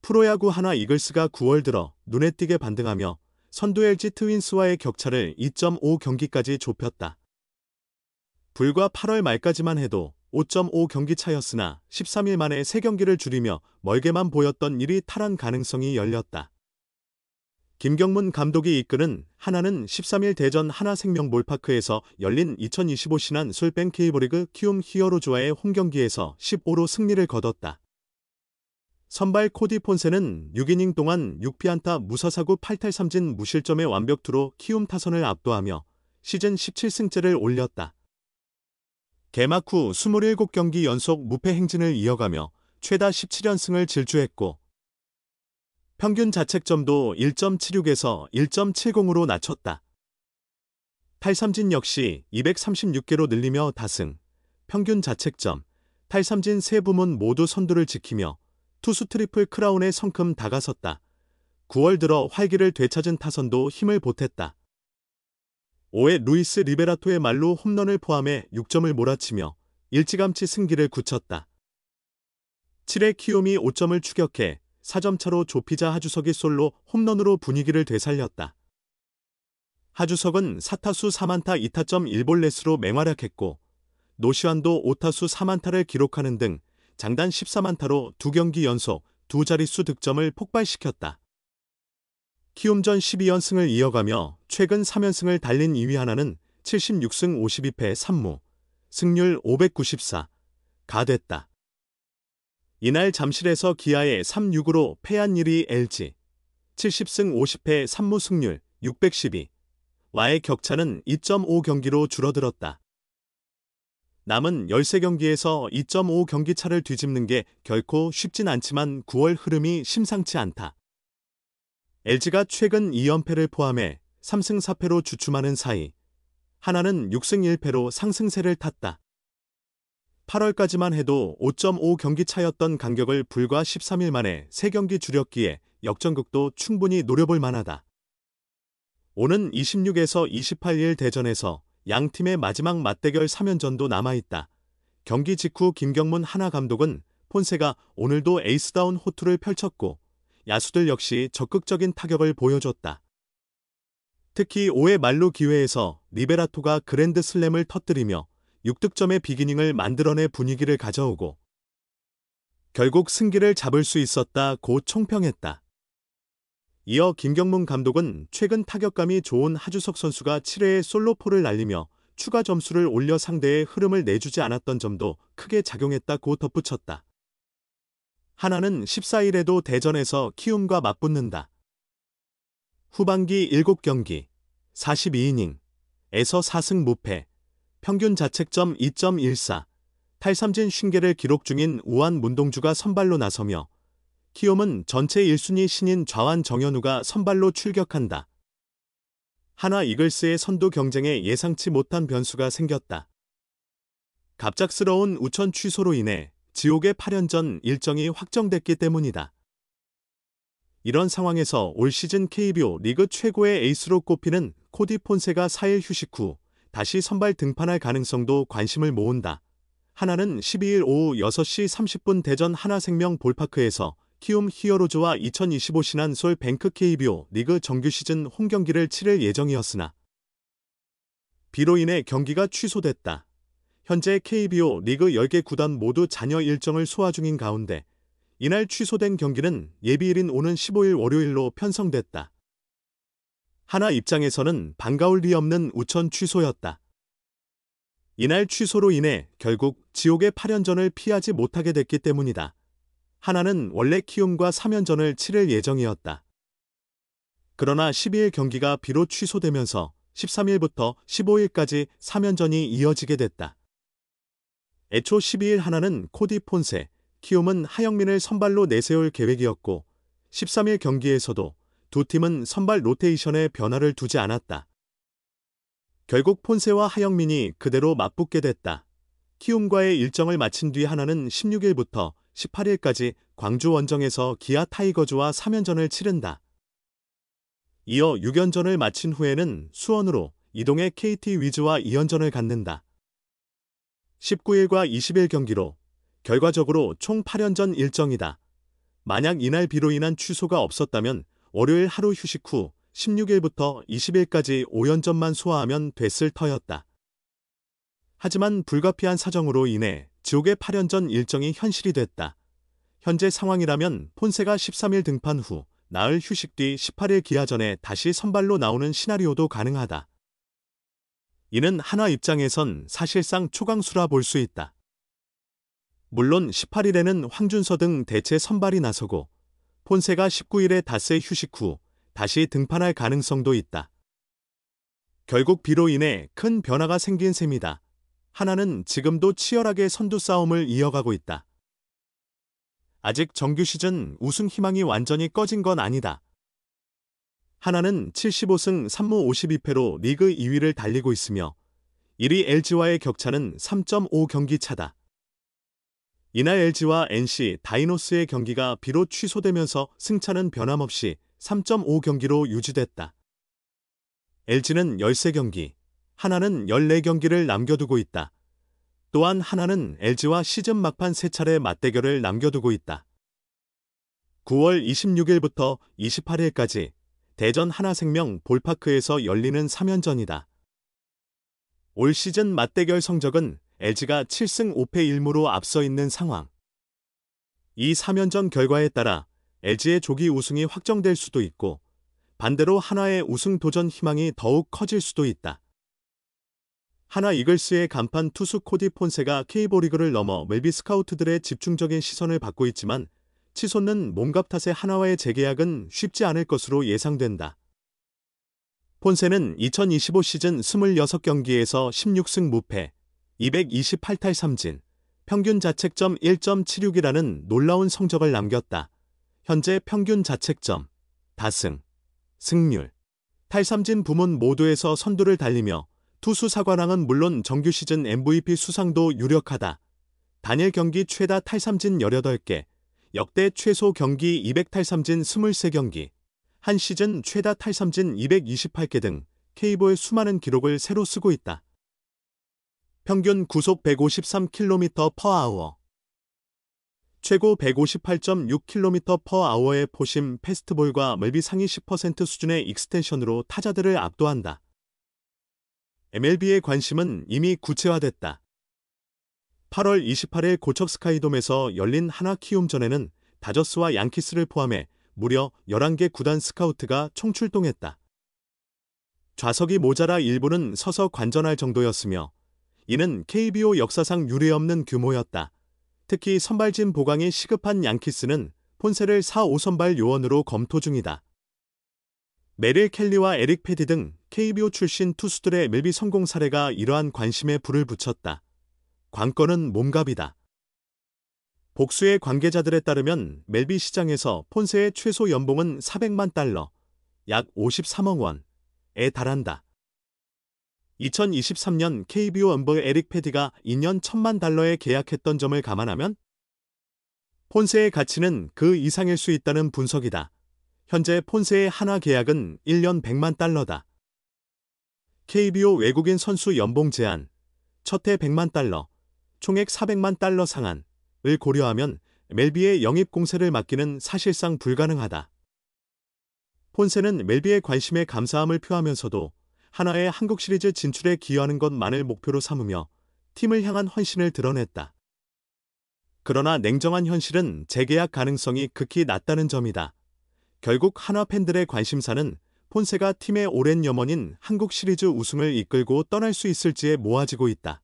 프로야구 하나 이글스가 9월 들어 눈에 띄게 반등하며 선두 LG 트윈스와의 격차를 2.5경기까지 좁혔다. 불과 8월 말까지만 해도 5.5경기 차였으나 13일 만에 3경기를 줄이며 멀게만 보였던 일이 탈환 가능성이 열렸다. 김경문 감독이 이끄는 하나는 13일 대전 하나생명볼파크에서 열린 2025 신한 솔뱅 K리그 키움 히어로즈와의 홈경기에서 15로 승리를 거뒀다. 선발 코디 폰세는 6이닝 동안 6피안타 무사사구 8탈3진 무실점의 완벽투로 키움 타선을 압도하며 시즌 17승째를 올렸다. 개막 후 27경기 연속 무패 행진을 이어가며 최다 17연승을 질주했고 평균 자책점도 1.76에서 1.70으로 낮췄다. 탈삼진 역시 236개로 늘리며 다승, 평균 자책점, 탈삼진 세 부문 모두 선두를 지키며 투수 트리플 크라운에 성큼 다가섰다. 9월 들어 활기를 되찾은 타선도 힘을 보탰다. 5회 루이스 리베라토의 말로 홈런을 포함해 6점을 몰아치며 일찌감치 승기를 굳혔다. 7회 키움이 5점을 추격해 4점 차로 좁히자 하주석이 솔로 홈런으로 분위기를 되살렸다. 하주석은 4타수 4안타 2타점 1볼넷으로 맹활약했고 노시환도 5타수 4안타를 기록하는 등 장단 14안타로 2경기 연속 2자릿수 득점을 폭발시켰다. 키움전 12연승을 이어가며 최근 3연승을 달린 2위 하나는 76승 52패 3무, 승률 594가 됐다. 이날 잠실에서 기아에 3-6으로 패한 1위 LG, 70승 50패 3무 승률 612와의 격차는 2.5경기로 줄어들었다. 남은 13경기에서 2.5경기 차를 뒤집는 게 결코 쉽진 않지만 9월 흐름이 심상치 않다. LG가 최근 2연패를 포함해 3승 4패로 주춤하는 사이 하나는 6승 1패로 상승세를 탔다. 8월까지만 해도 5.5경기 차였던 간격을 불과 13일 만에 3경기 줄였기에 역전극도 충분히 노려볼 만하다. 오는 26에서 28일 대전에서 양팀의 마지막 맞대결 3연전도 남아있다. 경기 직후 김경문 하나 감독은 폰세가 오늘도 에이스다운 호투를 펼쳤고 야수들 역시 적극적인 타격을 보여줬다. 특히 5회 만루 기회에서 리베라토가 그랜드 슬램을 터뜨리며 6득점의 비기닝을 만들어내 분위기를 가져오고 결국 승기를 잡을 수 있었다고 총평했다. 이어 김경문 감독은 최근 타격감이 좋은 하주석 선수가 7회에 솔로포를 날리며 추가 점수를 올려 상대의 흐름을 내주지 않았던 점도 크게 작용했다고 덧붙였다. 하나는 14일에도 대전에서 키움과 맞붙는다. 후반기 7경기, 42이닝에서 4승 무패, 평균 자책점 2.14, 탈삼진 50개를 기록 중인 우한 문동주가 선발로 나서며 키움은 전체 1순위 신인 좌완 정현우가 선발로 출격한다. 하나 이글스의 선두 경쟁에 예상치 못한 변수가 생겼다. 갑작스러운 우천 취소로 인해 지옥의 8연전 일정이 확정됐기 때문이다. 이런 상황에서 올 시즌 KBO 리그 최고의 에이스로 꼽히는 코디 폰세가 4일 휴식 후 다시 선발 등판할 가능성도 관심을 모은다. 하나는 12일 오후 6시 30분 대전 하나생명 볼파크에서 키움 히어로즈와 2025 신한 솔뱅크 KBO 리그 정규 시즌 홈경기를 치를 예정이었으나 비로 인해 경기가 취소됐다. 현재 KBO 리그 10개 구단 모두 잔여 일정을 소화 중인 가운데 이날 취소된 경기는 예비일인 오는 15일 월요일로 편성됐다. 하나 입장에서는 반가울 리 없는 우천 취소였다. 이날 취소로 인해 결국 지옥의 8연전을 피하지 못하게 됐기 때문이다. 하나는 원래 키움과 3연전을 치를 예정이었다. 그러나 12일 경기가 비로 취소되면서 13일부터 15일까지 3연전이 이어지게 됐다. 애초 12일 하나는 코디 폰세, 키움은 하영민을 선발로 내세울 계획이었고 13일 경기에서도 두 팀은 선발 로테이션에 변화를 두지 않았다. 결국 폰세와 하영민이 그대로 맞붙게 됐다. 키움과의 일정을 마친 뒤 하나는 16일부터 18일까지 광주 원정에서 기아 타이거즈와 3연전을 치른다. 이어 6연전을 마친 후에는 수원으로 이동해 KT 위즈와 2연전을 갖는다. 19일과 20일 경기로 결과적으로 총 8연전 일정이다. 만약 이날 비로 인한 취소가 없었다면 월요일 하루 휴식 후 16일부터 20일까지 5연전만 소화하면 됐을 터였다. 하지만 불가피한 사정으로 인해 지옥의 8연전 일정이 현실이 됐다. 현재 상황이라면 폰세가 13일 등판 후 나흘 휴식 뒤 18일 기아전에 다시 선발로 나오는 시나리오도 가능하다. 이는 한화 입장에선 사실상 초강수라 볼 수 있다. 물론 18일에는 황준서 등 대체 선발이 나서고 폰세가 19일에 닷새 휴식 후 다시 등판할 가능성도 있다. 결국 비로 인해 큰 변화가 생긴 셈이다. 하나는 지금도 치열하게 선두 싸움을 이어가고 있다. 아직 정규 시즌 우승 희망이 완전히 꺼진 건 아니다. 하나는 75승 3무 52패로 리그 2위를 달리고 있으며 1위 LG와의 격차는 3.5경기 차다. 이날 LG와 NC 다이노스의 경기가 비록 취소되면서 승차는 변함없이 3.5경기로 유지됐다. LG는 13경기, 하나는 14경기를 남겨두고 있다. 또한 하나는 LG와 시즌 막판 3차례 맞대결을 남겨두고 있다. 9월 26일부터 28일까지 대전 하나생명 볼파크에서 열리는 3연전이다. 올 시즌 맞대결 성적은 LG가 7승 5패 1무로 앞서 있는 상황. 이 3연전 결과에 따라 LG의 조기 우승이 확정될 수도 있고 반대로 한화의 우승 도전 희망이 더욱 커질 수도 있다. 한화 이글스의 간판 투수 코디 폰세가 K리그를 넘어 멜비 스카우트들의 집중적인 시선을 받고 있지만 치솟는 몸값 탓에 한화와의 재계약은 쉽지 않을 것으로 예상된다. 폰세는 2025 시즌 26경기에서 16승 무패, 228탈 3진, 평균 자책점 1.76이라는 놀라운 성적을 남겼다. 현재 평균 자책점, 다승, 승률, 탈삼진 부문 모두에서 선두를 달리며 투수 사관왕은 물론 정규 시즌 MVP 수상도 유력하다. 단일 경기 최다 탈삼진 18개, 역대 최소 경기 200탈삼진 23경기, 한 시즌 최다 탈삼진 228개 등 K보의 수많은 기록을 새로 쓰고 있다. 평균 구속 153km/h, 최고 158.6km/h의 포심 패스트볼과 멀비 상위 10% 수준의 익스텐션으로 타자들을 압도한다. MLB의 관심은 이미 구체화됐다. 8월 28일 고척 스카이돔에서 열린 한화 키움전에는 다저스와 양키스를 포함해 무려 11개 구단 스카우트가 총출동했다. 좌석이 모자라 일부는 서서 관전할 정도였으며 이는 KBO 역사상 유례없는 규모였다. 특히 선발진 보강이 시급한 양키스는 폰세를 4, 5선발 요원으로 검토 중이다. 메릴 켈리와 에릭 패디 등 KBO 출신 투수들의 MLB 성공 사례가 이러한 관심에 불을 붙였다. 관건은 몸값이다. 복수의 관계자들에 따르면 MLB 시장에서 폰세의 최소 연봉은 400만 달러, 약 53억 원에 달한다. 2023년 KBO 엄버 에릭 패디가 2년 1,000만 달러에 계약했던 점을 감안하면 폰세의 가치는 그 이상일 수 있다는 분석이다. 현재 폰세의 한화 계약은 1년 100만 달러다. KBO 외국인 선수 연봉 제한, 첫해 100만 달러, 총액 400만 달러 상한을 고려하면 MLB의 영입 공세를 막기는 사실상 불가능하다. 폰세는 MLB의 관심에 감사함을 표하면서도 한화의 한국 시리즈 진출에 기여하는 것만을 목표로 삼으며 팀을 향한 헌신을 드러냈다. 그러나 냉정한 현실은 재계약 가능성이 극히 낮다는 점이다. 결국 한화 팬들의 관심사는 폰세가 팀의 오랜 염원인 한국 시리즈 우승을 이끌고 떠날 수 있을지에 모아지고 있다.